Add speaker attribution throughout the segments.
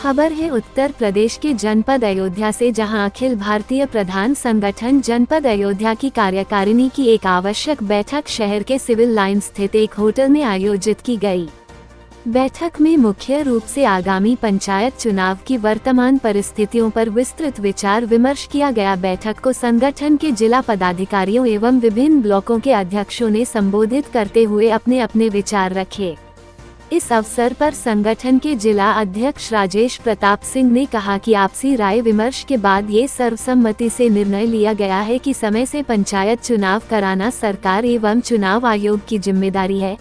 Speaker 1: खबर है उत्तर प्रदेश के जनपद अयोध्या से, जहां अखिल भारतीय प्रधान संगठन जनपद अयोध्या की कार्यकारिणी की एक आवश्यक बैठक शहर के सिविल लाइन स्थित एक होटल में आयोजित की गई। बैठक में मुख्य रूप से आगामी पंचायत चुनाव की वर्तमान परिस्थितियों पर विस्तृत विचार विमर्श किया गया। बैठक को संगठन के जिला पदाधिकारियों एवं विभिन्न ब्लॉकों के अध्यक्षों ने संबोधित करते हुए अपने अपने विचार रखे। इस अवसर पर संगठन के जिला अध्यक्ष राजेश प्रताप सिंह ने कहा कि आपसी राय विमर्श के बाद ये सर्वसम्मति से निर्णय लिया गया है कि समय से पंचायत चुनाव कराना सरकार एवं चुनाव आयोग की जिम्मेदारी है,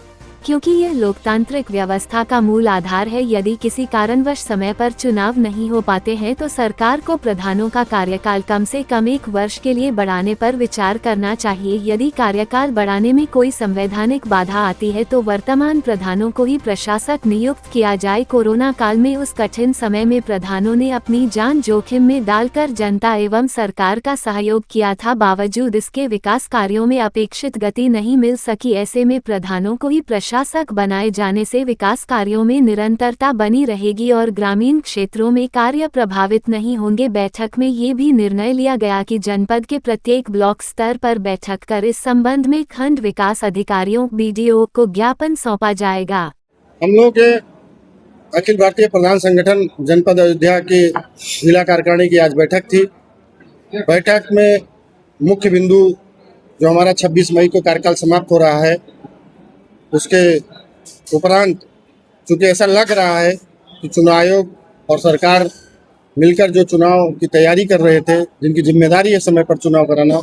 Speaker 1: क्योंकि यह लोकतांत्रिक व्यवस्था का मूल आधार है। यदि किसी कारणवश समय पर चुनाव नहीं हो पाते हैं तो सरकार को प्रधानों का कार्यकाल कम से कम 1 वर्ष के लिए बढ़ाने पर विचार करना चाहिए। यदि कार्यकाल बढ़ाने में कोई संवैधानिक बाधा आती है तो वर्तमान प्रधानों को ही प्रशासक नियुक्त किया जाए। कोरोना काल में उस कठिन समय में प्रधानों ने अपनी जान जोखिम में डालकर जनता एवं सरकार का सहयोग किया था, बावजूद इसके विकास कार्यों में अपेक्षित गति नहीं मिल सकी। ऐसे में प्रधानों को ही शासक बनाए जाने से विकास कार्यों में निरंतरता बनी रहेगी और ग्रामीण क्षेत्रों में कार्य प्रभावित नहीं होंगे। बैठक में ये भी निर्णय लिया गया कि जनपद के प्रत्येक ब्लॉक स्तर पर बैठक कर इस संबंध में खंड विकास अधिकारियों BDO को ज्ञापन सौंपा जाएगा।
Speaker 2: हम लोग के अखिल भारतीय प्रधान संगठन जनपद अयोध्या की जिला कार्यकारिणी की आज बैठक थी। बैठक में मुख्य बिंदु जो हमारा 26 मई को कार्यकाल समाप्त हो रहा है, उसके उपरांत चूँकि ऐसा लग रहा है कि चुनाव आयोग और सरकार मिलकर जो चुनाव की तैयारी कर रहे थे, जिनकी जिम्मेदारी है समय पर चुनाव कराना,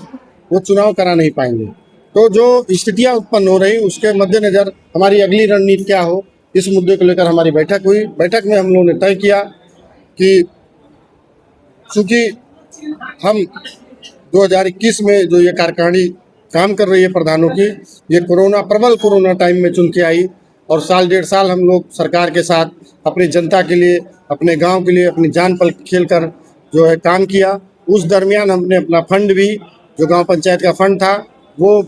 Speaker 2: वो चुनाव करा नहीं पाएंगे। तो जो स्थितियां उत्पन्न हो रही, उसके मद्देनज़र हमारी अगली रणनीति क्या हो, इस मुद्दे को लेकर हमारी बैठक हुई। बैठक में हम लोगों ने तय किया कि चूँकि हम 2021 में जो ये कार्यकारिणी काम कर रही है प्रधानों की, ये प्रबल कोरोना टाइम में चुन के आई और साल 1.5 साल हम लोग सरकार के साथ अपनी जनता के लिए, अपने गांव के लिए अपनी जान पर खेल कर जो है काम किया। उस दरमियान हमने अपना फंड भी, जो गांव पंचायत का फंड था, वो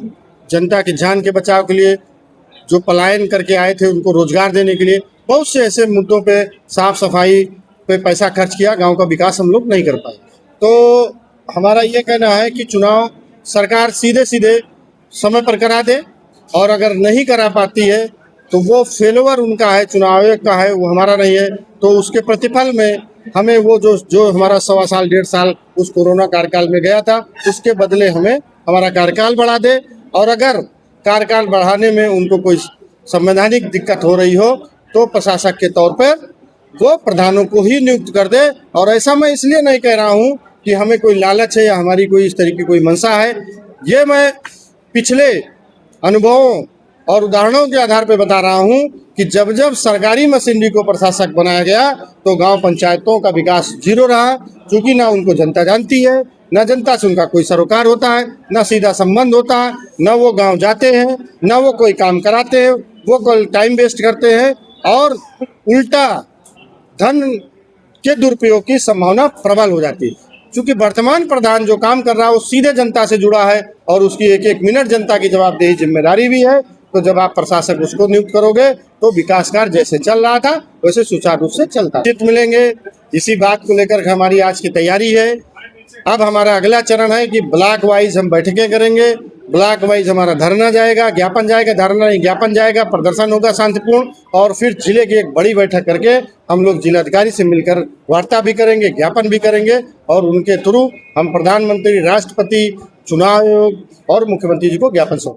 Speaker 2: जनता की जान के बचाव के लिए, जो पलायन करके आए थे उनको रोजगार देने के लिए, बहुत से ऐसे मुद्दों पे, साफ सफाई पे पैसा खर्च किया। गाँव का विकास हम लोग नहीं कर पाए। तो हमारा ये कहना है कि चुनाव सरकार सीधे समय पर करा दे, और अगर नहीं करा पाती है तो वो फेलोवर उनका है, चुनाव आयोग का है, वो हमारा नहीं है। तो उसके प्रतिफल में हमें वो जो हमारा 1.25 साल 1.5 साल उस कोरोना कार्यकाल में गया था, उसके बदले हमें हमारा कार्यकाल बढ़ा दे। और अगर कार्यकाल बढ़ाने में उनको कोई संवैधानिक दिक्कत हो रही हो तो प्रशासक के तौर पर वो प्रधानों को ही नियुक्त कर दे। और ऐसा मैं इसलिए नहीं कह रहा हूँ कि हमें कोई लालच है या हमारी कोई इस तरह की कोई मंशा है। ये मैं पिछले अनुभवों और उदाहरणों के आधार पर बता रहा हूँ कि जब सरकारी मशीनरी को प्रशासक बनाया गया तो गांव पंचायतों का विकास 0 रहा, क्योंकि ना उनको जनता जानती है, ना जनता से उनका कोई सरोकार होता है, ना सीधा संबंध होता है, ना वो गांव जाते हैं, ना वो कोई काम कराते हैं, वो कोई टाइम वेस्ट करते हैं और उल्टा धन के दुरुपयोग की संभावना प्रबल हो जाती है। क्योंकि वर्तमान प्रधान जो काम कर रहा है वो सीधे जनता से जुड़ा है और उसकी एक मिनट जनता की जवाबदेही जिम्मेदारी भी है। तो जब आप प्रशासक उसको नियुक्त करोगे तो विकास कार्य जैसे चल रहा था वैसे सुचारू रूप से चलता है। मिलेंगे, इसी बात को लेकर हमारी आज की तैयारी है। अब हमारा अगला चरण है कि ब्लॉक वाइज हम बैठकें करेंगे। ब्लॉक वाइज हमारा धरना जाएगा, ज्ञापन जाएगा, धरना नहीं ज्ञापन जाएगा, प्रदर्शन होगा शांतिपूर्ण, और फिर जिले की एक बड़ी बैठक करके हम लोग जिलाधिकारी से मिलकर वार्ता भी करेंगे, ज्ञापन भी करेंगे और उनके थ्रू हम प्रधानमंत्री, राष्ट्रपति, चुनाव आयोग और मुख्यमंत्री जी को ज्ञापन सौंपेंगे।